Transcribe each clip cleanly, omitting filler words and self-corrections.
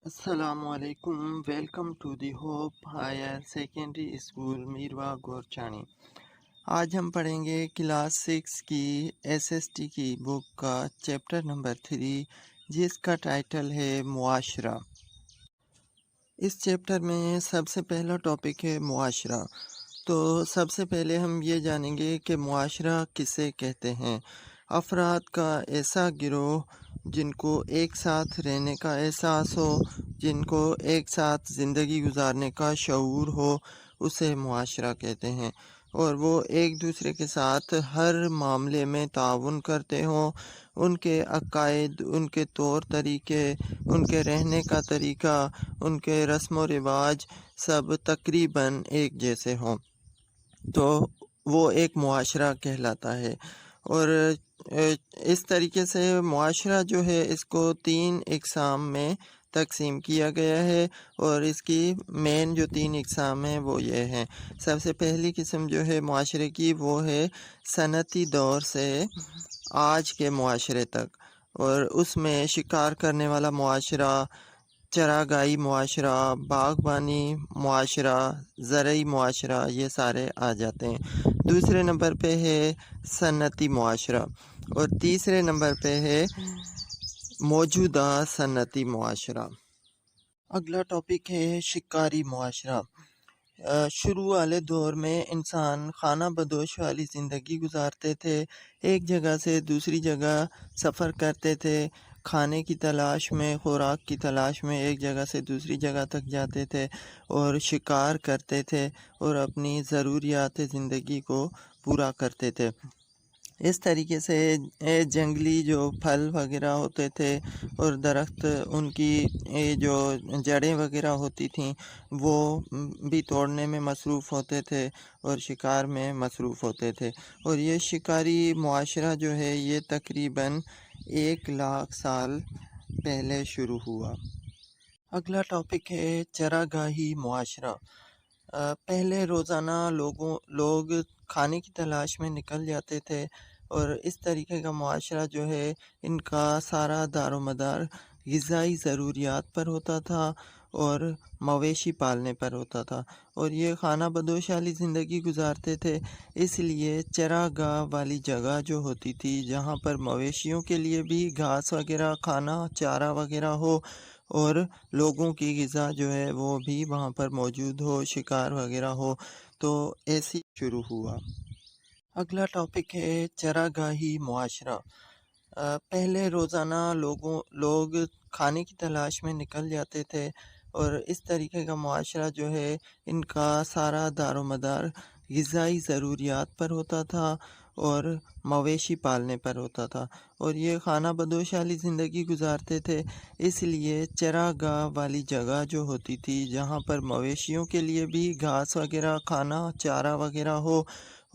السلام علیکم، welcome to the hope higher secondary school Mirwah Gorchani. آج ہم پڑھیں گے کلاس 6 کی ایس ایس ٹی کی بک کا چیپٹر نمبر 3، جس کا ٹائٹل ہے معاشرہ۔ اس چیپٹر میں سب سے پہلا ٹاپک ہے معاشرہ۔ تو سب سے پہلے ہم یہ جانیں گے کہ معاشرہ کسے کہتے ہیں۔ افراد کا ایسا گروہ جن کو ایک ساتھ رہنے کا احساس ہو، جن کو ایک ساتھ زندگی گزارنے کا شعور ہو، اسے معاشرہ کہتے ہیں، اور وہ ایک دوسرے کے ساتھ ہر معاملے میں تعاون کرتے ہوں۔ ان کے عقائد، ان کے طور طریقے، ان کے رہنے کا طریقہ، ان کے رسم و رواج سب تقریباً ایک جیسے ہوں، تو وہ ایک معاشرہ کہلاتا ہے۔ اور اس طریقے سے معاشرہ جو ہے اس کو 3 اقسام میں تقسیم کیا گیا ہے، اور اس کی مین جو 3 اقسام ہیں وہ یہ ہیں۔ سب سے پہلی قسم جو ہے معاشرے کی وہ ہے صنعتی دور سے آج کے معاشرے تک، اور اس میں شکار کرنے والا معاشرہ، چراگاہی معاشرہ، باغبانی معاشرہ، زرعی معاشرہ، یہ سارے آ جاتے ہیں۔ دوسرے نمبر پہ ہے صنعتی معاشرہ، اور تیسرے نمبر پہ ہے موجودہ صنعتی معاشرہ۔ اگلا ٹاپک ہے شکاری معاشرہ۔ شروع والے دور میں انسان خانہ بدوش والی زندگی گزارتے تھے، ایک جگہ سے دوسری جگہ سفر کرتے تھے، کھانے کی تلاش میں، خوراک کی تلاش میں ایک جگہ سے دوسری جگہ تک جاتے تھے اور شکار کرتے تھے اور اپنی ضروریات زندگی کو پورا کرتے تھے۔ اس طریقے سے جنگلی جو پھل وغیرہ ہوتے تھے اور درخت، ان کی جو جڑیں وغیرہ ہوتی تھیں وہ بھی توڑنے میں مصروف ہوتے تھے اور شکار میں مصروف ہوتے تھے، اور یہ شکاری معاشرہ جو ہے یہ تقریباً 1,00,000 سال پہلے شروع ہوا۔ اگلا ٹاپک ہے چراگاہی معاشرہ۔ پہلے روزانہ لوگ کھانے کی تلاش میں نکل جاتے تھے، اور اس طریقے کا معاشرہ جو ہے ان کا سارا دار و مدار غذائی ضروریات پر ہوتا تھا اور مویشی پالنے پر ہوتا تھا، اور یہ خانہ بدوش والی زندگی گزارتے تھے، اس لیے چراگاہ والی جگہ جو ہوتی تھی جہاں پر مویشیوں کے لیے بھی گھاس وغیرہ کھانا، چارہ وغیرہ ہو، اور لوگوں کی غذا جو ہے وہ بھی وہاں پر موجود ہو، شکار وغیرہ ہو، تو ایسی شروع ہوا۔ اگلا ٹاپک ہے چراگاہی معاشرہ۔ پہلے روزانہ لوگ کھانے کی تلاش میں نکل جاتے تھے، اور اس طریقے کا معاشرہ جو ہے ان کا سارا دار و مدار غذائی ضروریات پر ہوتا تھا اور مویشی پالنے پر ہوتا تھا، اور یہ خانہ بدوش والی زندگی گزارتے تھے، اس لیے چراگاہ والی جگہ جو ہوتی تھی جہاں پر مویشیوں کے لیے بھی گھاس وغیرہ کھانا، چارہ وغیرہ ہو،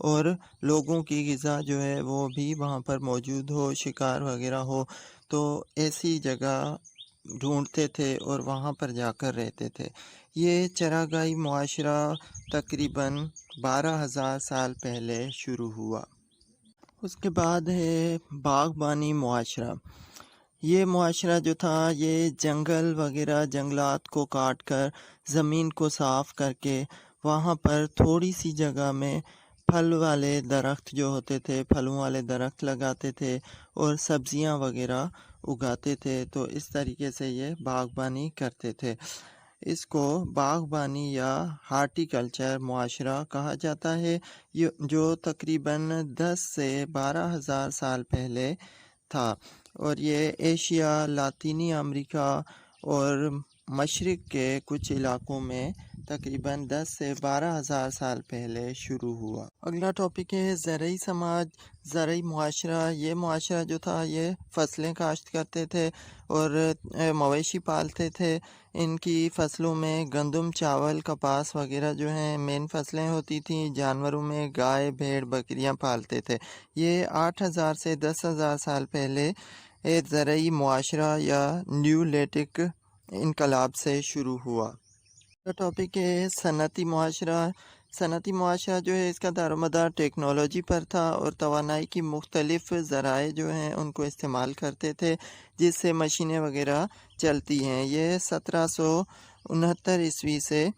اور لوگوں کی غذا جو ہے وہ بھی وہاں پر موجود ہو، شکار وغیرہ ہو، تو ایسی جگہ ڈھونڈتے تھے اور وہاں پر جا کر رہتے تھے۔ یہ چراگاہی معاشرہ تقریباً 12,000 سال پہلے شروع ہوا۔ اس کے بعد ہے باغبانی معاشرہ۔ یہ معاشرہ جو تھا یہ جنگل وغیرہ، جنگلات کو کاٹ کر زمین کو صاف کر کے وہاں پر تھوڑی سی جگہ میں پھل والے درخت جو ہوتے تھے، پھلوں والے درخت لگاتے تھے اور سبزیاں وغیرہ اگاتے تھے، تو اس طریقے سے یہ باغبانی کرتے تھے۔ اس کو باغبانی یا ہارٹی کلچر معاشرہ کہا جاتا ہے، جو تقریباً 10 سے 12,000 سال پہلے تھا، اور یہ ایشیا، لاطینی امریکہ اور مشرق کے کچھ علاقوں میں تقریباً 10 سے 12,000 سال پہلے شروع ہوا۔ اگلا ٹاپک ہے زرعی سماج، زرعی معاشرہ۔ یہ معاشرہ جو تھا یہ فصلیں کاشت کرتے تھے اور مویشی پالتے تھے۔ ان کی فصلوں میں گندم، چاول، کپاس وغیرہ جو ہیں مین فصلیں ہوتی تھیں۔ جانوروں میں گائے، بھیڑ، بکریاں پالتے تھے۔ یہ 8,000 سے 10,000 سال پہلے زرعی معاشرہ یا نیولتھک انقلاب سے شروع ہوا۔ ٹاپک ہے صنعتی معاشرہ۔ صنعتی معاشرہ جو ہے اس کا دار و مدار ٹیکنالوجی پر تھا اور توانائی کی مختلف ذرائع جو ہیں ان کو استعمال کرتے تھے، جس سے مشینیں وغیرہ چلتی ہیں۔ یہ 1769 سے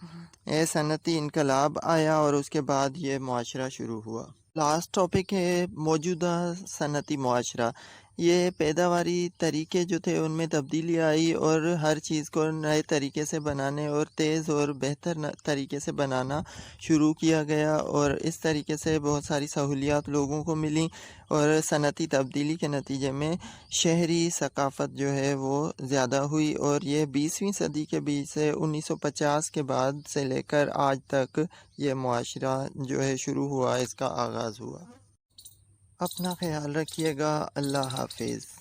صنعتی انقلاب آیا اور اس کے بعد یہ معاشرہ شروع ہوا۔ لاسٹ ٹاپک ہے موجودہ صنعتی معاشرہ۔ یہ پیداواری طریقے جو تھے ان میں تبدیلی آئی اور ہر چیز کو نئے طریقے سے بنانے اور تیز اور بہتر طریقے سے بنانا شروع کیا گیا، اور اس طریقے سے بہت ساری سہولیات لوگوں کو ملیں، اور صنعتی تبدیلی کے نتیجے میں شہری ثقافت جو ہے وہ زیادہ ہوئی، اور یہ 20ویں صدی کے بیچ سے 1950 کے بعد سے لے کر آج تک یہ معاشرہ جو ہے شروع ہوا، اس کا آغاز ہوا۔ اپنا خیال رکھیے گا۔ اللہ حافظ۔